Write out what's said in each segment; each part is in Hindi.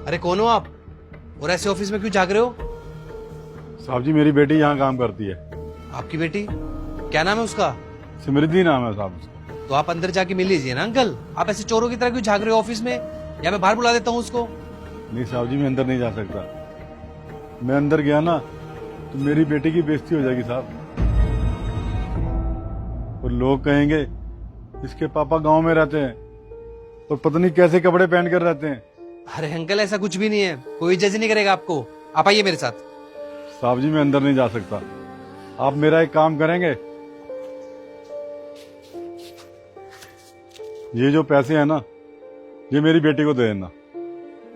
अरे कौन हो आप और ऐसे ऑफिस में क्यों जाग रहे हो? साहब जी मेरी बेटी यहाँ काम करती है। आपकी बेटी? क्या नाम है उसका? समृद्धि नाम है साहब उसका। तो आप अंदर जाके मिल लीजिए ना अंकल। आप ऐसे चोरों की तरह क्यों झाग रहे हो ऑफिस में? या मैं बाहर बुला देता हूँ उसको। नहीं साहब जी मैं अंदर नहीं जा सकता। मैं अंदर गया ना तो मेरी बेटी की बेइज्जती हो जाएगी साहब, और लोग कहेंगे इसके पापा गांव में रहते हैं और पता नहीं कैसे कपड़े पहन कर रहते हैं। अरे अंकल ऐसा कुछ भी नहीं है, कोई जज नहीं करेगा आपको। आप आइए मेरे साथ। साहब जी मैं अंदर नहीं जा सकता। आप मेरा एक काम करेंगे, ये जो पैसे हैं ना ये मेरी बेटी को दे देना।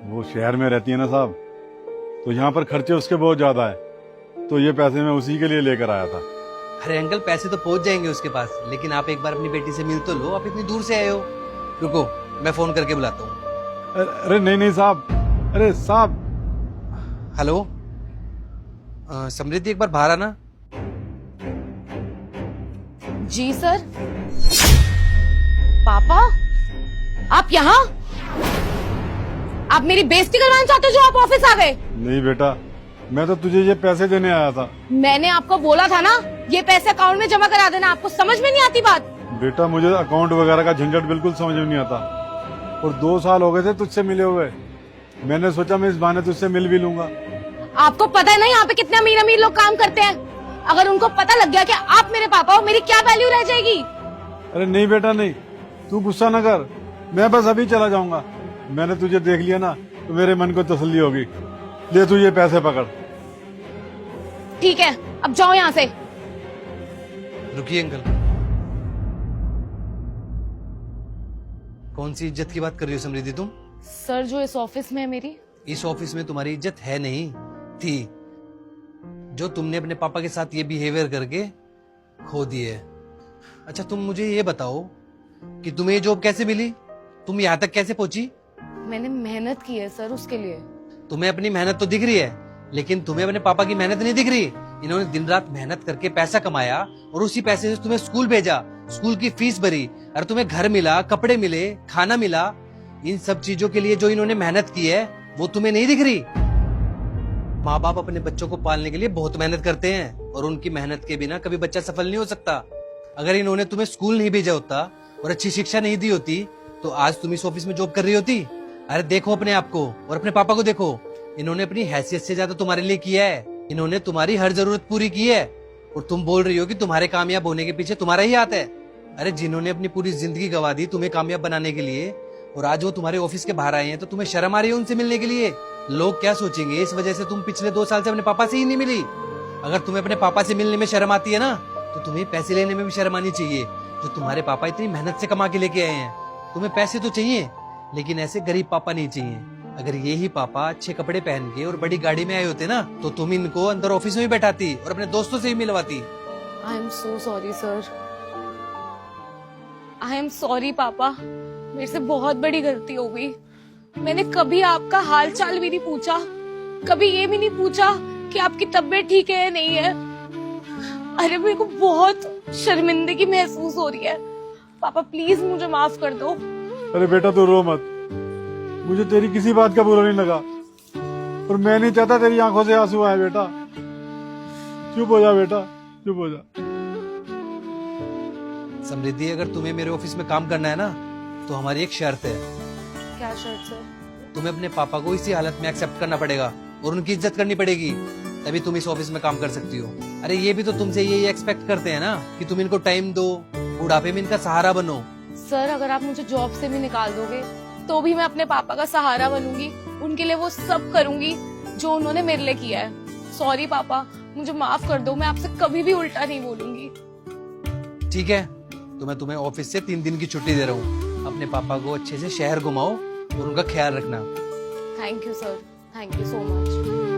वो शहर में रहती है ना साहब, तो यहाँ पर खर्चे उसके बहुत ज्यादा है, तो ये पैसे मैं उसी के लिए लेकर आया था। अरे अंकल पैसे तो पहुंच जाएंगे उसके पास, लेकिन आप एक बार अपनी बेटी से मिल तो लो। आप इतनी दूर से आए हो। रुको मैं फोन करके बुलाता हूँ। अरे नहीं नहीं साहब, अरे साहब। हेलो समृद्धि, एक बार बाहर आना। जी सर। पापा आप यहाँ? आप मेरी बेइज्जती करवाना चाहते हो जो आप ऑफिस आ गए? नहीं बेटा, मैं तो तुझे ये पैसे देने आया था। मैंने आपको बोला था ना ये पैसे अकाउंट में जमा करा देना। आपको समझ में नहीं आती बात? बेटा मुझे अकाउंट वगैरह का झंझट बिल्कुल समझ में नहीं आता, और 2 साल हो गए थे तुझसे मिले हुए। मैंने सोचा मैं इस बहाने तुझसे मिल भी लूंगा। आपको पता है ना यहाँ पे कितने अमीर अमीर लोग काम करते हैं? अगर उनको पता लग गया कि आप मेरे पापा हो, मेरी क्या वैल्यू रह जाएगी? अरे नहीं बेटा नहीं, तू गुस्सा न कर, मैं बस अभी चला जाऊंगा। मैंने तुझे देख लिया ना तो मेरे मन को तसल्ली होगी। ले तू ये पैसे पकड़। ठीक है अब जाओ यहाँ से। रुकिए अंकल, कौन सी इज्जत की बात कर रही हो समृद्धि तुम? सर जो इस ऑफिस में है मेरी, इस ऑफिस में तुम्हारी इज्जत है नहीं थी, जो तुमने अपने पापा के साथ ये बिहेवियर करके खो दी है। अच्छा तुम मुझे ये बताओ कि तुम्हें ये जॉब कैसे मिली? तुम यहाँ तक कैसे पहुंची? मैंने मेहनत की है सर उसके लिए। तुम्हें अपनी मेहनत तो दिख रही है, लेकिन तुम्हें अपने पापा की मेहनत नहीं दिख रही। इन्होंने दिन रात मेहनत करके पैसा कमाया और उसी पैसे से तुम्हें स्कूल भेजा, स्कूल की फीस भरी, और तुम्हें घर मिला, कपड़े मिले, खाना मिला। इन सब चीजों के लिए जो इन्होंने मेहनत की है वो तुम्हें नहीं दिख रही। माँ बाप अपने बच्चों को पालने के लिए बहुत मेहनत करते हैं, और उनकी मेहनत के बिना कभी बच्चा सफल नहीं हो सकता। अगर इन्होंने तुम्हें स्कूल नहीं भेजा होता और अच्छी शिक्षा नहीं दी होती तो आज तुम इस ऑफिस में जॉब कर रही होती। अरे देखो अपने आप को और अपने पापा को देखो, इन्होंने अपनी हैसियत से ज्यादा तुम्हारे लिए किया है। इन्होंने तुम्हारी हर जरूरत पूरी की है, और तुम बोल रही हो कि तुम्हारे कामयाब होने के पीछे तुम्हारा ही हाथ है। अरे जिन्होंने अपनी पूरी जिंदगी गंवा दी तुम्हें कामयाब बनाने के लिए, और आज वो तुम्हारे ऑफिस के बाहर आए हैं, तो तुम्हें शर्म आ रही है उनसे मिलने के लिए? लोग क्या सोचेंगे इस वजह से तुम पिछले 2 साल से अपने पापा से ही नहीं मिली। अगर तुम्हें अपने पापा से मिलने में शर्म आती है ना, तो तुम्हें पैसे लेने में भी शर्म आनी चाहिए, जो तुम्हारे पापा इतनी मेहनत से कमा के लेके आए हैं। तुम्हें पैसे तो चाहिए, लेकिन ऐसे गरीब पापा नहीं चाहिए। अगर ये ही पापा अच्छे कपड़े पहन के और बड़ी गाड़ी में आए होते ना, तो तुम इनको अंदर ऑफिस में ही बैठाती और अपने दोस्तों से ही मिलवाती। I am so sorry sir. I am sorry papa, मेरे से बहुत बड़ी गलती हो गई। मैंने कभी आपका हाल चाल भी नहीं पूछा, कभी ये भी नहीं पूछा कि आपकी तबीयत ठीक है या नहीं है। अरे मेरे को बहुत शर्मिंदगी महसूस हो रही है। पापा प्लीज मुझे माफ कर दो। अरे बेटा तू रो मत, मुझे तेरी किसी बात का बुरा नहीं लगा, और मैं नहीं चाहता तेरी आंखों से आंसू आए। बेटा चुप हो जा, बेटा चुप हो जा। समृद्धि अगर तुम्हें मेरे ऑफिस में काम करना है ना, तो हमारी एक शर्त है। क्या शर्त सर? तुम्हें अपने पापा को इसी हालत में एक्सेप्ट करना पड़ेगा और उनकी इज्जत करनी पड़ेगी, तभी तुम इस ऑफिस में काम कर सकती हो। अरे ये भी तो तुमसे यही एक्सपेक्ट करते हैं ना कि तुम इनको टाइम दो, बुढ़ापे में इनका सहारा बनो। सर अगर आप मुझे जॉब से भी निकाल दोगे तो भी मैं अपने पापा का सहारा बनूंगी, उनके लिए वो सब करूंगी जो उन्होंने मेरे लिए किया है। सॉरी पापा, मुझे माफ कर दो, मैं आपसे कभी भी उल्टा नहीं बोलूंगी। ठीक है, तो मैं तुम्हें ऑफिस से 3 दिन की छुट्टी दे रहा हूँ। अपने पापा को अच्छे से शहर घुमाओ और उनका ख्याल रखना। Thank you sir, thank you so much.